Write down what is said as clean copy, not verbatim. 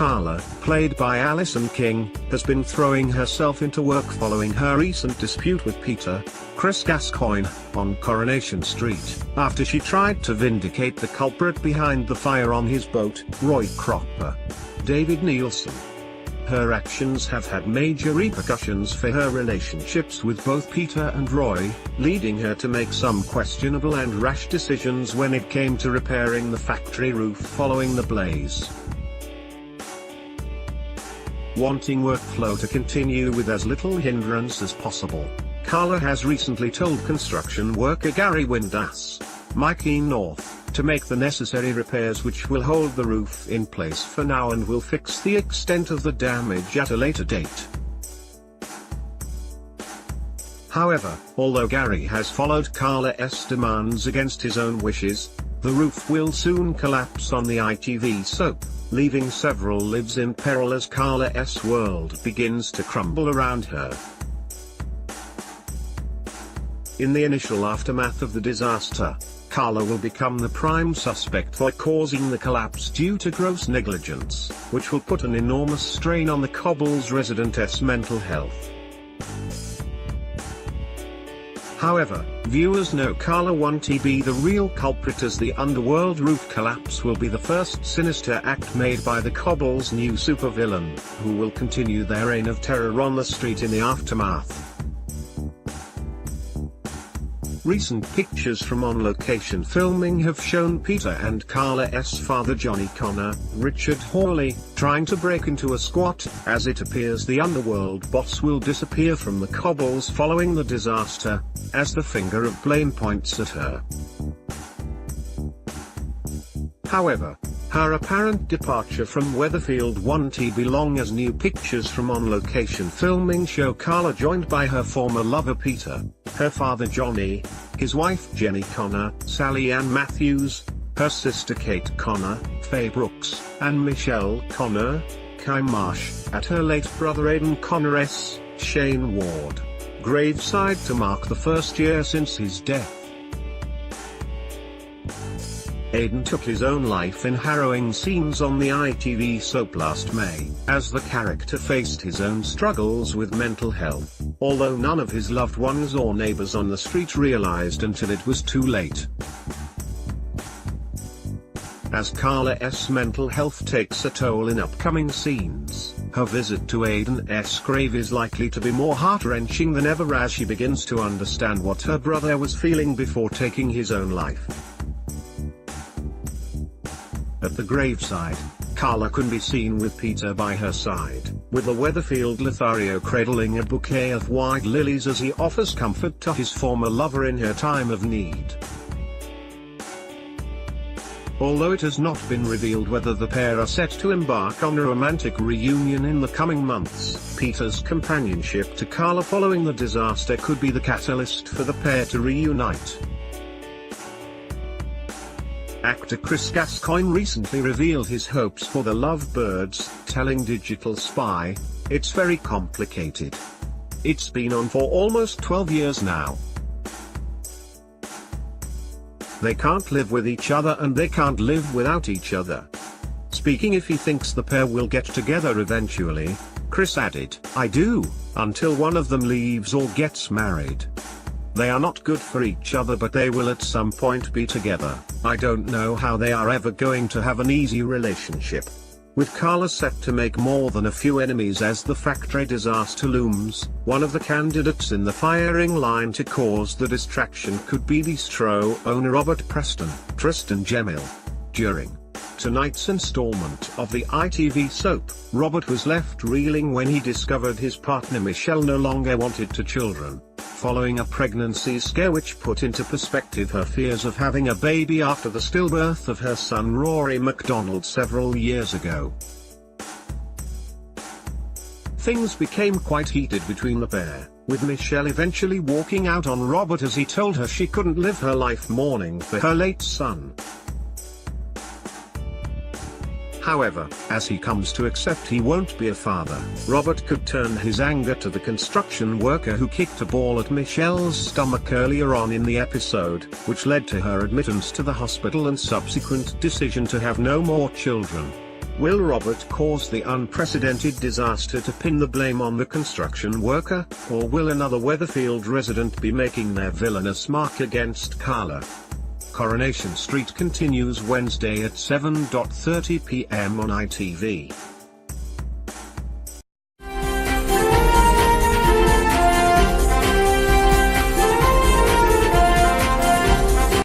Carla, played by Alison King, has been throwing herself into work following her recent dispute with Peter, Chris Gascoyne, on Coronation Street, after she tried to vindicate the culprit behind the fire on his boat, Roy Cropper, David Nielsen. Her actions have had major repercussions for her relationships with both Peter and Roy, leading her to make some questionable and rash decisions when it came to repairing the factory roof following the blaze. Wanting workflow to continue with as little hindrance as possible, Carla has recently told construction worker Gary Windass, Mikey North, to make the necessary repairs which will hold the roof in place for now and will fix the extent of the damage at a later date. However, although Gary has followed Carla's demands against his own wishes, the roof will soon collapse on the ITV soap, leaving several lives in peril as Carla's world begins to crumble around her. In the initial aftermath of the disaster, Carla will become the prime suspect for causing the collapse due to gross negligence, which will put an enormous strain on the cobble's residents' mental health. However, viewers know Carla won't be the real culprit, as the underworld roof collapse will be the first sinister act made by the cobble's new supervillain, who will continue their reign of terror on the street in the aftermath. Recent pictures from on-location filming have shown Peter and Carla's father Johnny Connor, Richard Hawley, trying to break into a squat, as it appears the underworld boss will disappear from the cobbles following the disaster, as the finger of blame points at her. However, her apparent departure from Weatherfield won't be long, as new pictures from on-location filming show Carla joined by her former lover Peter, her father Johnny, his wife Jenny Connor, Sally Ann Matthews, her sister Kate Connor, Faye Brooks, and Michelle Connor, Kai Marsh, at her late brother Aidan Connor's, Shane Ward, graveside to mark the first year since his death. Aidan took his own life in harrowing scenes on the ITV soap last May, as the character faced his own struggles with mental health, although none of his loved ones or neighbors on the street realized until it was too late. As Carla's mental health takes a toll in upcoming scenes, her visit to Aidan's grave is likely to be more heart-wrenching than ever, as she begins to understand what her brother was feeling before taking his own life. At the graveside, Carla can be seen with Peter by her side, with the Weatherfield Lothario cradling a bouquet of white lilies as he offers comfort to his former lover in her time of need. Although it has not been revealed whether the pair are set to embark on a romantic reunion in the coming months, Peter's companionship to Carla following the disaster could be the catalyst for the pair to reunite. Actor Chris Gascoyne recently revealed his hopes for the lovebirds, telling Digital Spy, "It's very complicated. It's been on for almost 12 years now. They can't live with each other and they can't live without each other." Speaking if he thinks the pair will get together eventually, Chris added, "I do, until one of them leaves or gets married. They are not good for each other, but they will at some point be together. I don't know how they are ever going to have an easy relationship." With Carla set to make more than a few enemies as the factory disaster looms, one of the candidates in the firing line to cause the distraction could be bistro owner Robert Tristan Jemil. During tonight's installment of the ITV soap, Robert was left reeling when he discovered his partner Michelle no longer wanted children, following a pregnancy scare which put into perspective her fears of having a baby after the stillbirth of her son Rory MacDonald several years ago. Things became quite heated between the pair, with Michelle eventually walking out on Robert as he told her she couldn't live her life mourning for her late son. However, as he comes to accept he won't be a father, Robert could turn his anger to the construction worker who kicked a ball at Michelle's stomach earlier on in the episode, which led to her admittance to the hospital and subsequent decision to have no more children. Will Robert cause the unprecedented disaster to pin the blame on the construction worker, or will another Weatherfield resident be making their villainous mark against Carla? Coronation Street continues Wednesday at 7:30 p.m. on ITV.